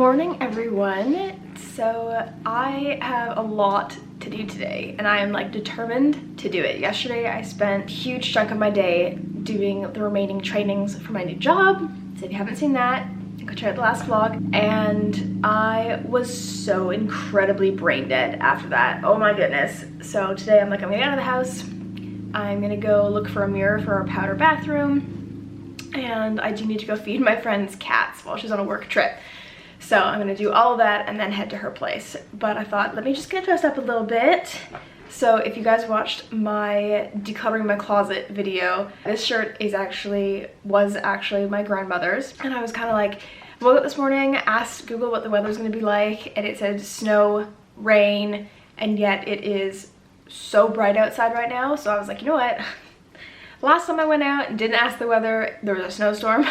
morning, everyone. So I have a lot to do today and I am like determined to do it. Yesterday I spent a huge chunk of my day doing the remaining trainings for my new job. So if you haven't seen that, go check out the last vlog. And I was so incredibly brain dead after that. Oh my goodness. So today I'm gonna get out of the house. I'm gonna go look for a mirror for our powder bathroom. And I do need to go feed my friend's cats while she's on a work trip. So I'm gonna do all of that and then head to her place. But I thought, let me just get dressed up a little bit. So if you guys watched my decluttering my closet video, this shirt was actually my grandmother's. And I was kind of like, woke up this morning, asked Google what the weather was gonna be like, and it said snow, rain, and yet it is so bright outside right now. So I was like, you know what? Last time I went out and didn't ask the weather, there was a snowstorm.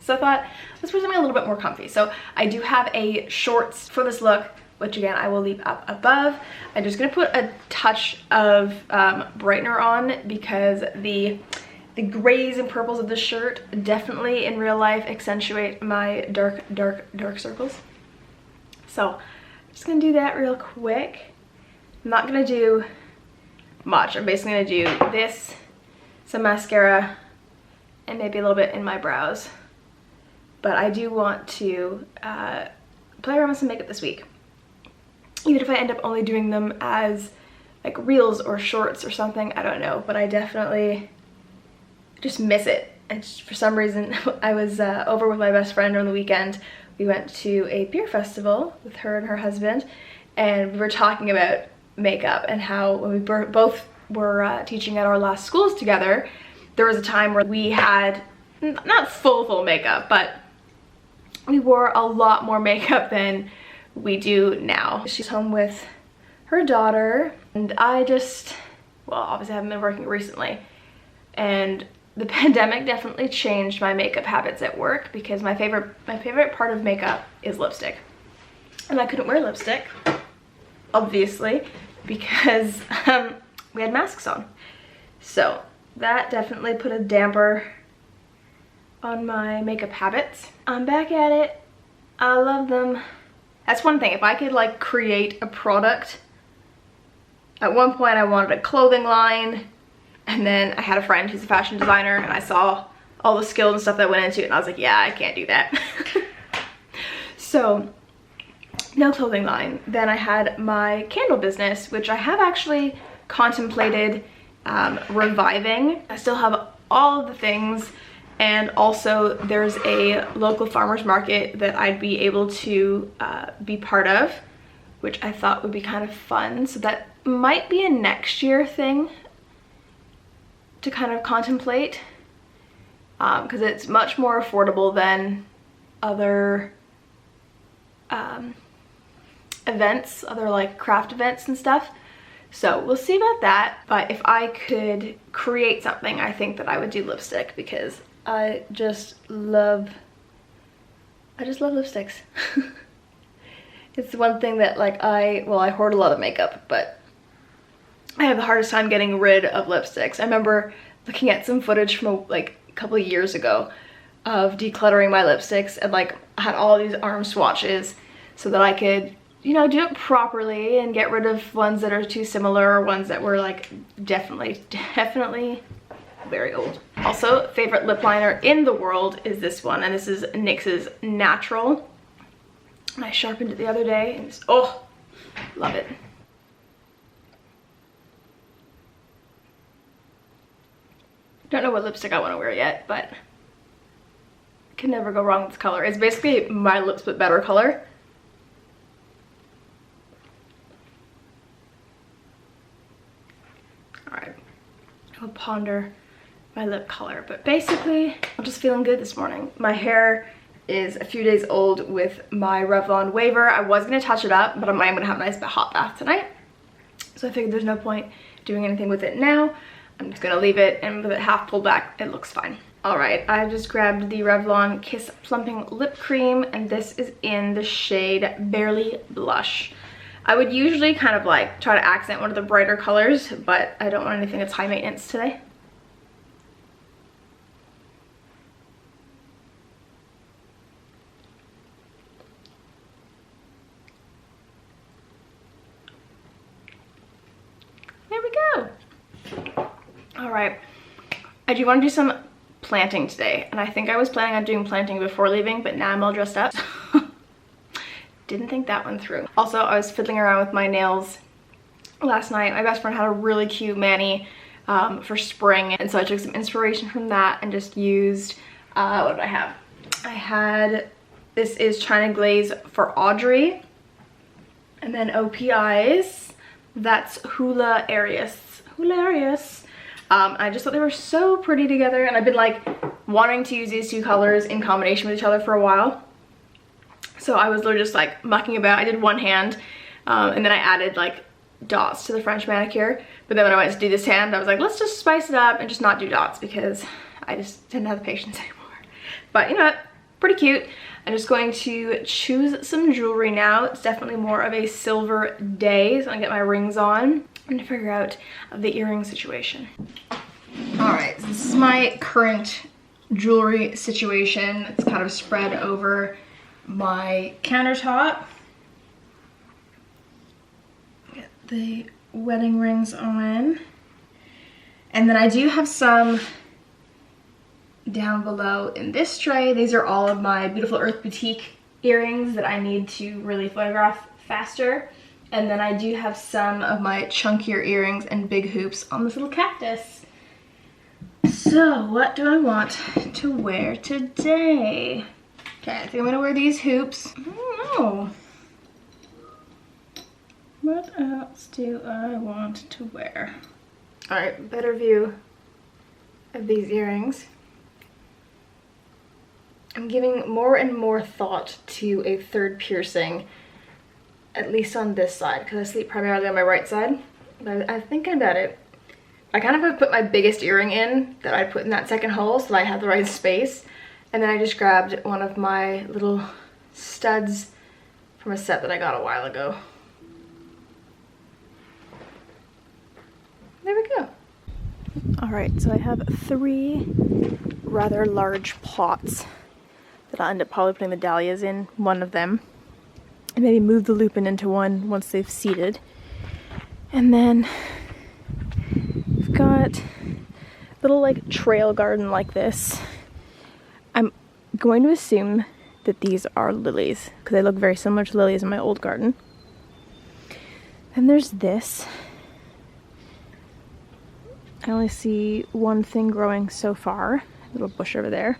So I thought, let's put something a little bit more comfy. So I do have a shorts for this look, which again, I will leave up above. I'm just gonna put a touch of brightener on because the grays and purples of this shirt definitely in real life accentuate my dark circles. So I'm just gonna do that real quick. I'm not gonna do much. I'm basically gonna do this, some mascara, and maybe a little bit in my brows. But I do want to play around with some makeup this week. Even if I end up only doing them as like reels or shorts or something, I don't know. But I definitely just miss it. And just for some reason, I was over with my best friend on the weekend. We went to a beer festival with her and her husband. And we were talking about makeup and how when we both were teaching at our last schools together, there was a time where we had not full makeup, but we wore a lot more makeup than we do now. She's home with her daughter, and I just, well, obviously I haven't been working recently, and the pandemic definitely changed my makeup habits at work because my favorite part of makeup is lipstick. And I couldn't wear lipstick, obviously, because we had masks on. So that definitely put a damper on my makeup habits. I'm back at it. I love them. That's one thing. If I could like create a product, at one point I wanted a clothing line, and then I had a friend who's a fashion designer and I saw all the skills and stuff that went into it and I was like, yeah, I can't do that. So no clothing line. Then I had my candle business, which I have actually contemplated reviving. I still have all of the things. And also there's a local farmers market that I'd be able to be part of, which I thought would be kind of fun. So that might be a next year thing to kind of contemplate, because it's much more affordable than other events, other like craft events and stuff. So we'll see about that. But if I could create something, I think that I would do lipstick because I just love lipsticks. It's the one thing that like I hoard a lot of makeup, but I have the hardest time getting rid of lipsticks. I remember looking at some footage from like a couple of years ago of decluttering my lipsticks, and like I had all these arm swatches so that I could, you know, do it properly and get rid of ones that are too similar or ones that were like definitely very old. Also, favorite lip liner in the world is this one, and this is NYX's Natural. And I sharpened it the other day and it's, oh, love it. Don't know what lipstick I want to wear yet, but can never go wrong with this color. It's basically my lips but better color. Alright, I'll ponder my lip color, but basically I'm just feeling good this morning. My hair is a few days old with my Revlon waver. I was gonna touch it up, but I'm gonna have a nice hot bath tonight, so I figured there's no point doing anything with it now. I'm just gonna leave it, and with it half pulled back, it looks fine. All right, I just grabbed the Revlon Kiss Plumping Lip Cream, and this is in the shade Barely Blush. I would usually kind of like try to accent one of the brighter colors, but I don't want anything that's high maintenance today. there we go. All right, I do want to do some planting today, and I think I was planning on doing planting before leaving, but now I'm all dressed up. Didn't think that one through. Also, I was fiddling around with my nails last night. My best friend had a really cute mani for spring, and so I took some inspiration from that and just used, what did I have? I had, this is China Glaze for Audrey, and then OPIs, that's Hula Arius. I just thought they were so pretty together, and I've been like wanting to use these two colors in combination with each other for a while. So I was literally just like mucking about. I did one hand, and then I added like dots to the French manicure. But then when I went to do this hand, I was like, let's just spice it up and just not do dots, because I just didn't have the patience anymore. But you know what? Pretty cute. I'm just going to choose some jewelry now. It's definitely more of a silver day, so I'm gonna get my rings on and figure out the earring situation. All right, so this is my current jewelry situation. It's kind of spread over my countertop. Get the wedding rings on. And then I do have some down below in this tray. These are all of my Beautiful Earth Boutique earrings that I need to really photograph faster. And then I do have some of my chunkier earrings and big hoops on this little cactus. So what do I want to wear today? Okay, I think I'm gonna wear these hoops. I don't know. What else do I want to wear? All right, better view of these earrings. I'm giving more and more thought to a third piercing, at least on this side, because I sleep primarily on my right side. But I'm thinking about it. I kind of have put my biggest earring in that I put in that second hole so that I have the right space. And then I just grabbed one of my little studs from a set that I got a while ago. There we go. All right, so I have 3 rather large pots that I'll end up probably putting the dahlias in, one of them. And maybe move the lupin into one once they've seeded. And then I've got a little like trail garden like this. I'm going to assume that these are lilies because they look very similar to lilies in my old garden. Then there's this. I only see one thing growing so far, a little bush over there.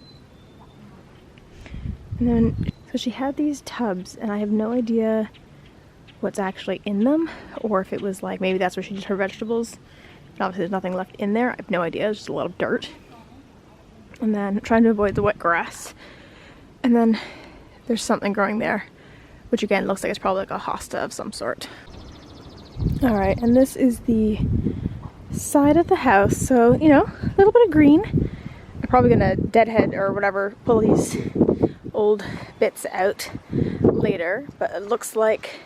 And then, so she had these tubs, and I have no idea what's actually in them, or if it was like, maybe that's where she did her vegetables. And obviously there's nothing left in there. I have no idea, it's just a lot of dirt. And then trying to avoid the wet grass. And then there's something growing there, which again looks like it's probably like a hosta of some sort. All right, and this is the side of the house. So, you know, a little bit of green. I'm probably gonna deadhead or whatever, pull these old bits out later, but it looks like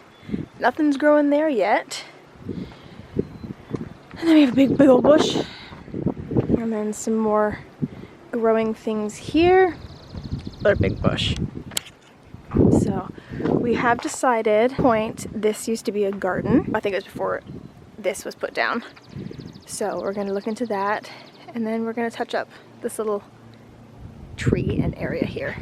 nothing's growing there yet. And then we have a big old bush, and then some more growing things here. Another big bush. So we have decided, this used to be a garden. I think it was before this was put down. So we're gonna look into that, and then we're gonna touch up this little tree and area here.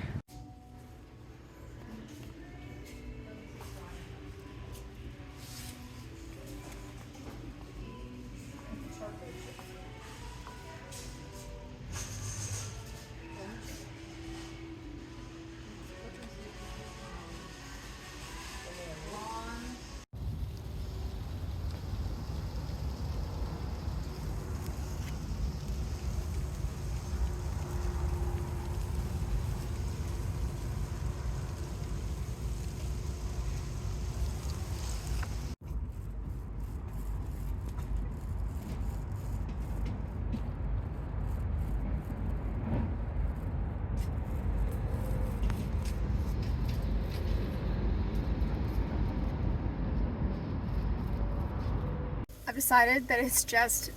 I've decided that it's just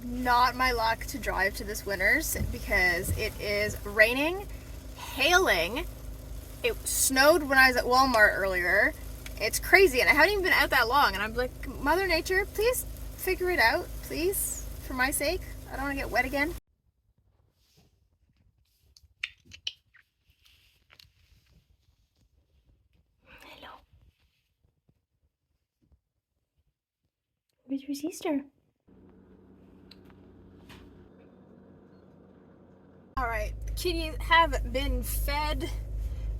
not my luck to drive to this Winners because it is raining, hailing, it snowed when I was at Walmart earlier. It's crazy and I haven't even been out that long, and I'm like, Mother Nature, please figure it out, please? For my sake? I don't want to get wet again. Hello. Where's your sister? Alright, the kitties have been fed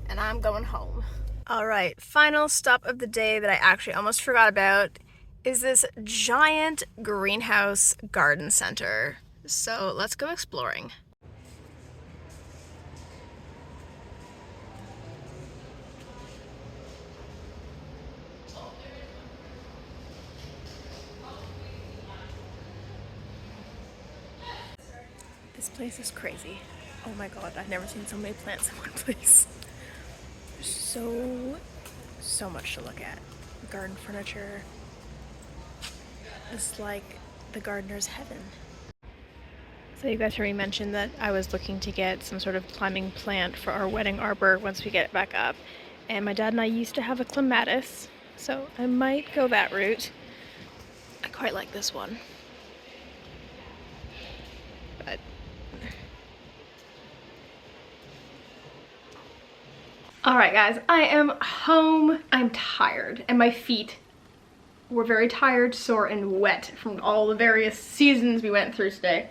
and I'm going home. Alright, final stop of the day that I actually almost forgot about is this giant greenhouse garden center. So let's go exploring. This place is crazy. Oh my god, I've never seen so many plants in one place. There's so much to look at. Garden furniture. It's like the gardener's heaven. So you guys heard me mention that I was looking to get some sort of climbing plant for our wedding arbor once we get it back up. And my dad and I used to have a clematis, so I might go that route. I quite like this one. But alright guys, I am home. I'm tired and my feet were very tired, sore, and wet from all the various seasons we went through today.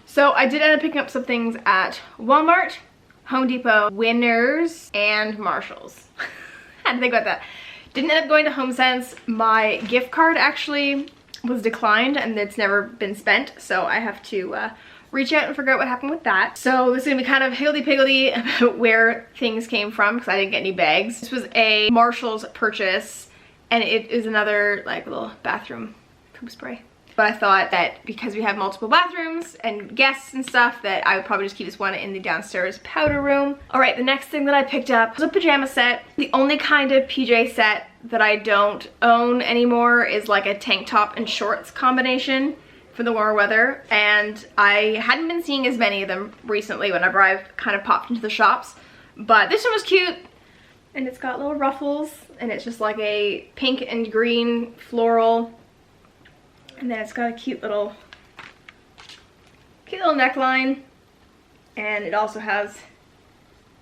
So I did end up picking up some things at Walmart, Home Depot, Winners, and Marshalls. Had to think about that. Didn't end up going to HomeSense. My gift card actually was declined and it's never been spent, so I have to reach out and figure out what happened with that. So this is gonna be kind of higgledy-piggledy about where things came from because I didn't get any bags. This was a Marshalls purchase and it is another like little bathroom poop spray. But I thought that because we have multiple bathrooms and guests and stuff that I would probably just keep this one in the downstairs powder room. Alright, the next thing that I picked up was a pajama set. The only kind of PJ set that I don't own anymore is like a tank top and shorts combination for the warmer weather, and I hadn't been seeing as many of them recently whenever I've kind of popped into the shops, but this one was cute and it's got little ruffles and it's just like a pink and green floral, and then it's got a cute little neckline, and it also has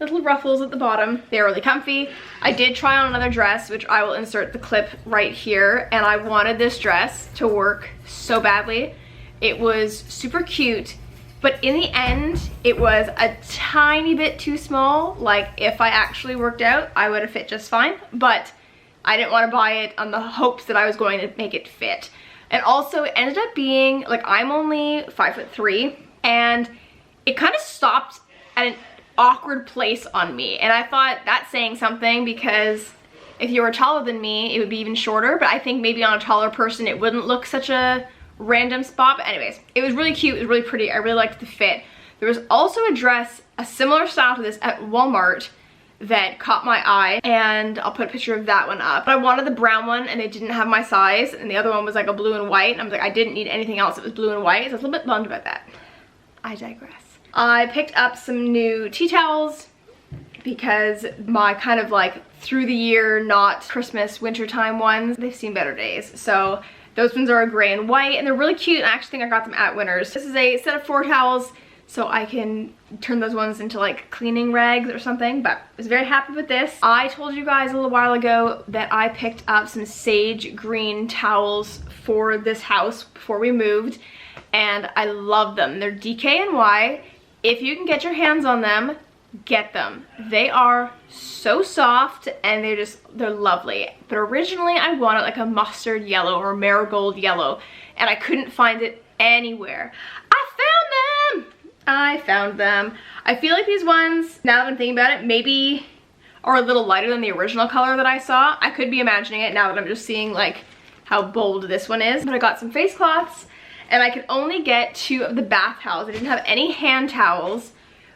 little ruffles at the bottom. They're really comfy. I did try on another dress, which I will insert the clip right here, and I wanted this dress to work so badly. It was super cute, but in the end, it was a tiny bit too small. Like, if I actually worked out, I would have fit just fine, but I didn't want to buy it on the hopes that I was going to make it fit. And also, it ended up being, like, I'm only 5'3", and it kind of stopped at an awkward place on me. And I thought that's saying something, because if you were taller than me, it would be even shorter, but I think maybe on a taller person, it wouldn't look such a random spot. But anyways, it was really cute, it was really pretty, I really liked the fit. There was also a dress, a similar style to this at Walmart that caught my eye, and I'll put a picture of that one up. But I wanted the brown one and they didn't have my size, and the other one was like a blue and white, and I was like, I didn't need anything else that was blue and white, so I was a little bit bummed about that. I digress. I picked up some new tea towels because my kind of like through the year, not Christmas, wintertime ones, they've seen better days. So those ones are a gray and white, and they're really cute, and I actually think I got them at Winners. This is a set of 4 towels, so I can turn those ones into like cleaning rags or something, but I was very happy with this. I told you guys a little while ago that I picked up some sage green towels for this house before we moved, and I love them. They're DKNY. If you can get your hands on them, get them. They are so soft and they're lovely. But originally I wanted like a mustard yellow or marigold yellow, and I couldn't find it anywhere. I found them. I feel like these ones, now that I'm thinking about it, maybe are a little lighter than the original color that I saw. I could be imagining it now that I'm just seeing like how bold this one is. But I got some face cloths, and I could only get 2 of the bath towels. I didn't have any hand towels,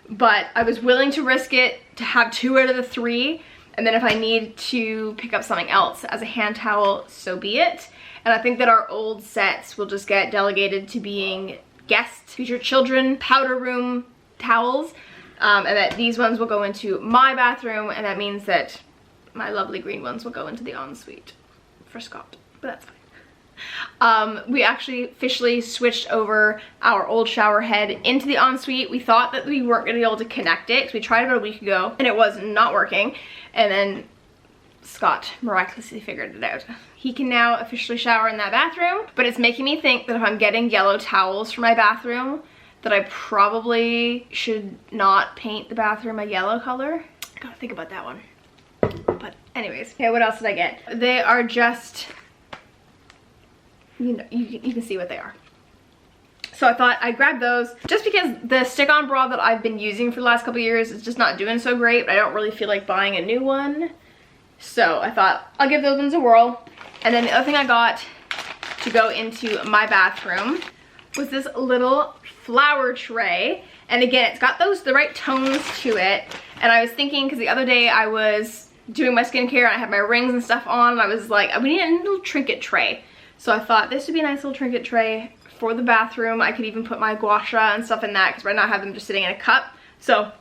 but I was willing to risk it to have 2 out of the 3. And then if I need to pick up something else as a hand towel, so be it. And I think that our old sets will just get delegated to being guest featured children powder room towels, and that these ones will go into my bathroom, and that means that my lovely green ones will go into the ensuite for Scott, but that's fine. We actually officially switched over our old shower head into the ensuite. We thought that we weren't gonna be able to connect it because we tried about a week ago and it was not working. And then Scott miraculously figured it out. He can now officially shower in that bathroom, but it's making me think that if I'm getting yellow towels for my bathroom, that I probably should not paint the bathroom a yellow color. I gotta think about that one. But anyways, okay, what else did I get? They are just, you know, you can see what they are. So I thought I'd grab those just because the stick-on bra that I've been using for the last couple of years is just not doing so great, but I don't really feel like buying a new one. So I thought I'll give those ones a whirl. And then the other thing I got to go into my bathroom was this little flower tray. And again, it's got the right tones to it. And I was thinking, because the other day I was doing my skincare and I had my rings and stuff on, and I was like, we need a little trinket tray. So I thought this would be a nice little trinket tray for the bathroom. I could even put my gua sha and stuff in that, because right now I have them just sitting in a cup. So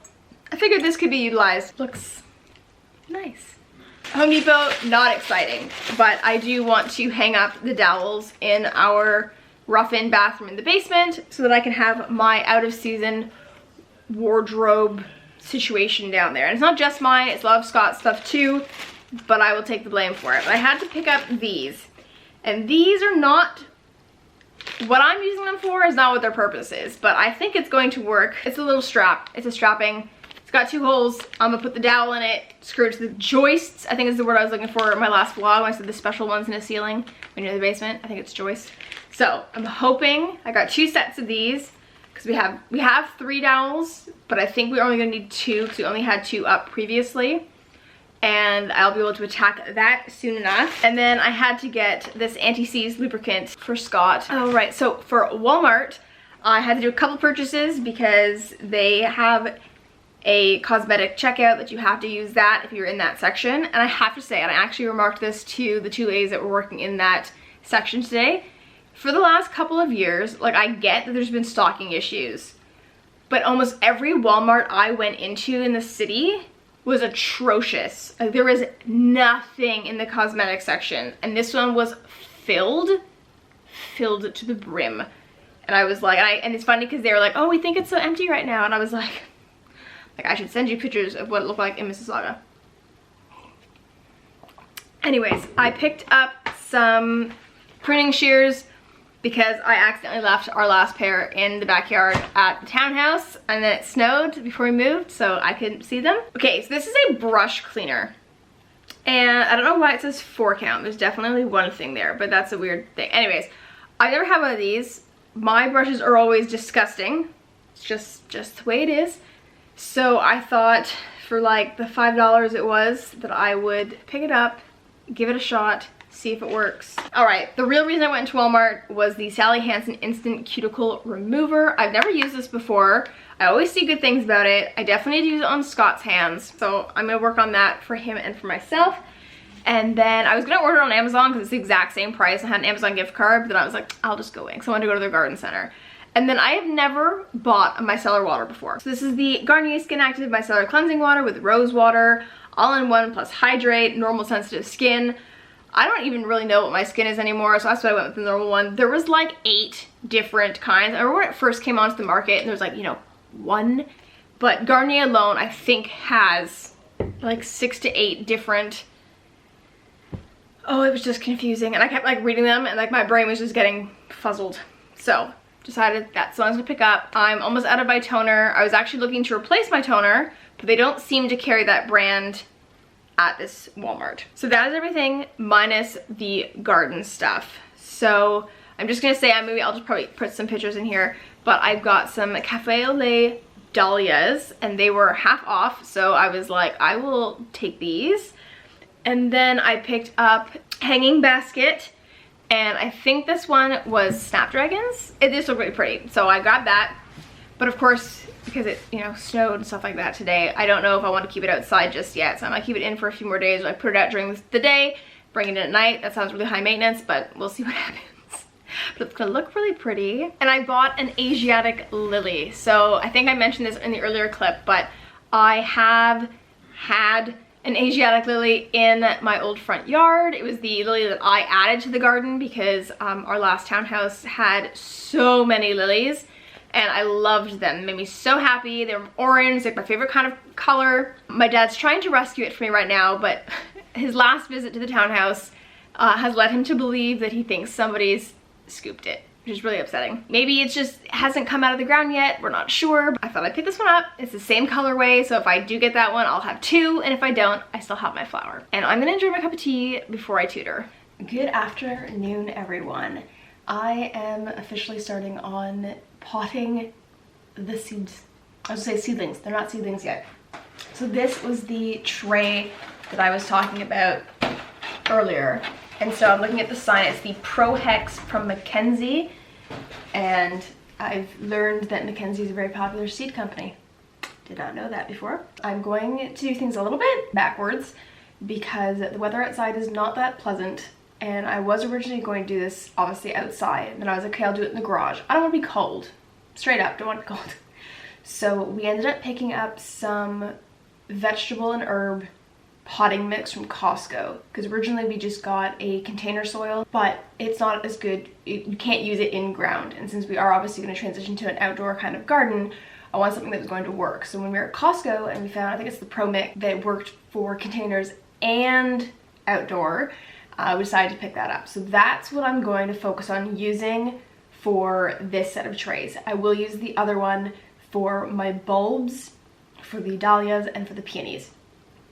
I figured this could be utilized. Looks nice. Home Depot, not exciting, but I do want to hang up the dowels in our rough-in bathroom in the basement so that I can have my out-of-season wardrobe situation down there. And it's not just mine, it's a lot of Scott's stuff too, but I will take the blame for it. But I had to pick up these, and these are not what I'm using them for, is not what their purpose is, but I think it's going to work. It's a little strap, it's a strapping. It's got 2 holes. I'm gonna put the dowel in it, screw it to the joists, I think is the word I was looking for in my last vlog when I said the special ones in the ceiling when you're in the basement. I think it's joist. So I'm hoping, I got 2 sets of these because we have 3 dowels, but I think we're only gonna need 2 because we only had 2 up previously. And I'll be able to attack that soon enough. And then I had to get this anti-seize lubricant for Scott. All right, so for Walmart, I had to do a couple purchases because they have a cosmetic checkout that you have to use that if you're in that section. And I have to say, and I actually remarked this to the 2 ladies that were working in that section today, for the last couple of years, like, I get that there's been stocking issues, but almost every Walmart I went into in the city was atrocious. Like, there was nothing in the cosmetic section, and this one was filled to the brim. And I was like, and it's funny because they were like, oh, we think it's so empty right now, and I was like I should send you pictures of what it looked like in Mississauga. Anyways, I picked up some pruning shears because I accidentally left our last pair in the backyard at the townhouse, and then it snowed before we moved, so I couldn't see them. Okay, so this is a brush cleaner, and I don't know why it says 4 count. There's definitely one thing there, but that's a weird thing. Anyways, I never have one of these. My brushes are always disgusting. It's just the way it is. So I thought for like the $5 it was that I would pick it up, give it a shot, see if it works. All right, the real reason I went into Walmart was the Sally Hansen Instant Cuticle Remover. I've never used this before. I always see good things about it. I definitely need to use it on Scott's hands, so I'm gonna work on that for him and for myself. And then I was gonna order it on Amazon because it's the exact same price. I had an Amazon gift card, but then I was like, I'll just go in, because I wanted to go to their garden center. And then I have never bought a micellar water before. So this is the Garnier Skin Active Micellar Cleansing Water with rose water, all-in-one plus hydrate, normal sensitive skin. I don't even really know what my skin is anymore, so that's why I went with the normal one. There was like 8 different kinds. I remember when it first came onto the market and there was like, you know, 1. But Garnier alone, I think, has like 6 to 8 different. Oh, it was just confusing. And I kept like reading them and like my brain was just getting fuzzled. So decided that's what I was gonna pick up. I'm almost out of my toner. I was actually looking to replace my toner, but they don't seem to carry that brand at this Walmart. So that is everything minus the garden stuff. So I'm just gonna say, I'll just probably put some pictures in here, but I've got some Cafe au lait dahlias and they were half off. So I was like, I will take these. And then I picked up hanging basket, and I think this one was snapdragons. It just looked really pretty, so I grabbed that. But of course, because it, you know, snowed and stuff like that today, I don't know if I want to keep it outside just yet, so I might keep it in for a few more days. I put it out during the day, bring it in at night. That sounds really high maintenance, but we'll see what happens. But it's gonna look really pretty. And I bought an Asiatic lily. So I think I mentioned this in the earlier clip, but I have had an Asiatic lily in my old front yard. It was the lily that I added to the garden because our last townhouse had so many lilies and I loved them. It made me so happy. They were orange, like my favorite kind of color. My dad's trying to rescue it for me right now, but his last visit to the townhouse has led him to believe that he thinks somebody's scooped it, which is really upsetting. Maybe it just hasn't come out of the ground yet, we're not sure. I thought I'd pick this one up. It's the same colorway, so if I do get that one, I'll have two, and if I don't, I still have my flower. And I'm gonna enjoy my cup of tea before I tutor. Good afternoon, everyone. I am officially starting on potting the seeds. I was gonna say seedlings, they're not seedlings yet. So this was the tray that I was talking about earlier. And so I'm looking at the sign, it's the Pro Hex from Mackenzie. And I've learned that Mackenzie is a very popular seed company. Did not know that before. I'm going to do things a little bit backwards because the weather outside is not that pleasant. And I was originally going to do this obviously outside. And then I was like, okay, I'll do it in the garage. I don't want to be cold. Straight up, don't want to be cold. So we ended up picking up some vegetable and herb potting mix from Costco because originally we just got a container soil, but it's not as good. You can't use it in ground, and since we are obviously going to transition to an outdoor kind of garden, I want something that was going to work. So when we were at Costco and we found, I think it's the Pro Mix that worked for containers and outdoor, we decided to pick that up. So that's what I'm going to focus on using for this set of trays. I will use the other one for my bulbs, for the dahlias, and for the peonies.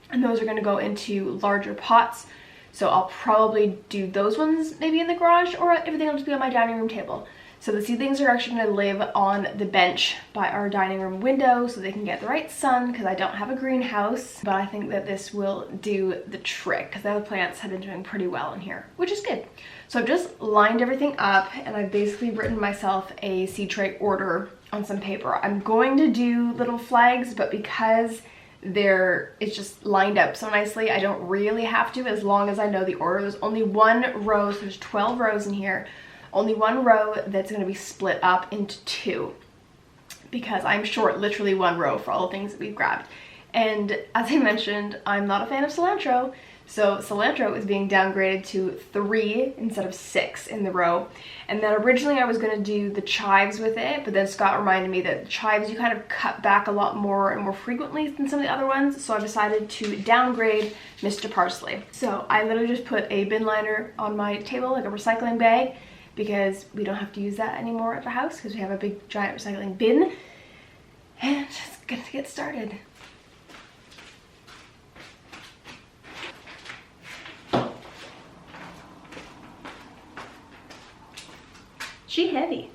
And those are going to go into larger pots, so I'll probably do those ones maybe in the garage, or everything will just be on my dining room table. So the seedlings are actually going to live on the bench by our dining room window so they can get the right sun because I don't have a greenhouse, but I think that this will do the trick because the other plants have been doing pretty well in here, which is good. So I've just lined everything up and I've basically written myself a seed tray order on some paper. I'm going to do little flags, but because it's just lined up so nicely, I don't really have to, as long as I know the order. There's only one row, so there's 12 rows in here, only one row that's going to be split up into two because I'm short literally one row for all the things that we've grabbed. And as I mentioned, I'm not a fan of cilantro, so cilantro is being downgraded to 3 instead of 6 in the row. And then originally I was going to do the chives with it, but then Scott reminded me that the chives you kind of cut back a lot more and more frequently than some of the other ones, so I decided to downgrade Mr. Parsley. So I literally just put a bin liner on my table, like a recycling bag, because we don't have to use that anymore at the house because we have a big giant recycling bin. And just gonna get started. She heavy.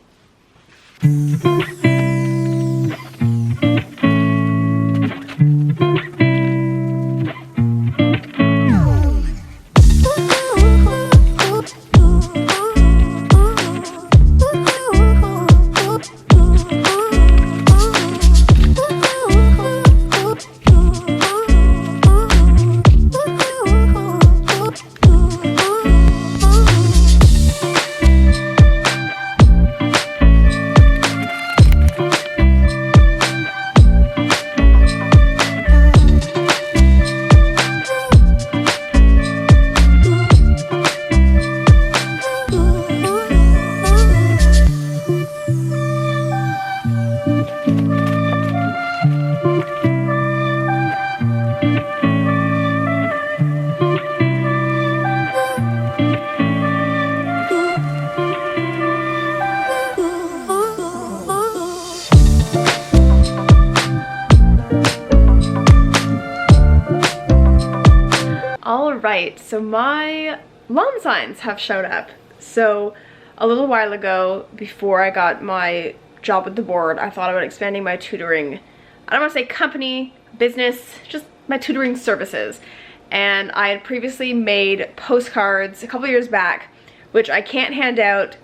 Alright, so my lawn signs have shown up. So a little while ago, before I got my job with the board, I thought about expanding my tutoring, I don't want to say company, business, just my tutoring services. And I had previously made postcards a couple years back, which I can't hand out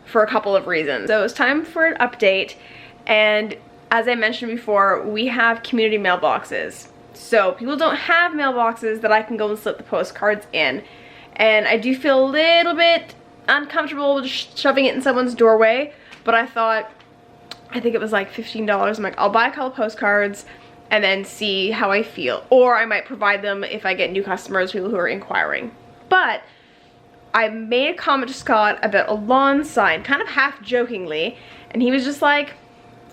for a couple of reasons. So it's time for an update, and as I mentioned before, we have community mailboxes. So people don't have mailboxes that I can go and slip the postcards in. And I do feel a little bit uncomfortable with shoving it in someone's doorway, but I thought, I think it was like $15. I'm like, I'll buy a couple postcards and then see how I feel. Or I might provide them if I get new customers, people who are inquiring. But I made a comment to Scott about a lawn sign, kind of half jokingly, and he was just like,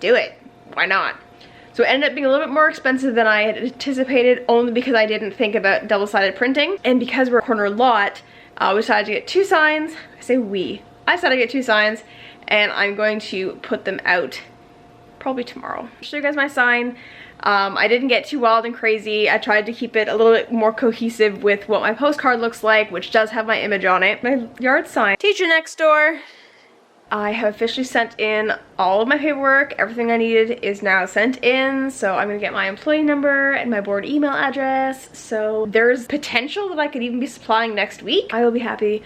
do it, why not? So it ended up being a little bit more expensive than I had anticipated, only because I didn't think about double-sided printing. And because we're a corner lot, we decided to get 2 signs. I say we. I decided to get 2 signs, and I'm going to put them out probably tomorrow. I'll show you guys my sign. I didn't get too wild and crazy. I tried to keep it a little bit more cohesive with what my postcard looks like, which does have my image on it. My yard sign. Teacher next door. I have officially sent in all of my paperwork. Everything I needed is now sent in, so I'm gonna get my employee number and my board email address. So there's potential that I could even be supplying next week. I will be happy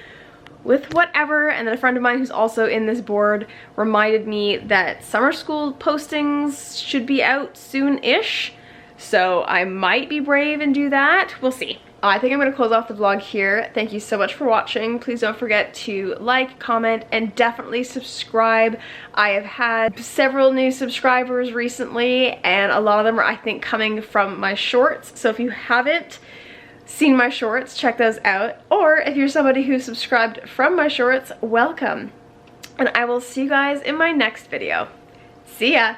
with whatever. And then a friend of mine who's also in this board reminded me that summer school postings should be out soon-ish, so I might be brave and do that. We'll see. I think I'm gonna close off the vlog here. Thank you so much for watching. Please don't forget to like, comment, and definitely subscribe. I have had several new subscribers recently, and a lot of them are, I think, coming from my shorts. So if you haven't seen my shorts, check those out. Or if you're somebody who subscribed from my shorts, welcome. And I will see you guys in my next video. See ya!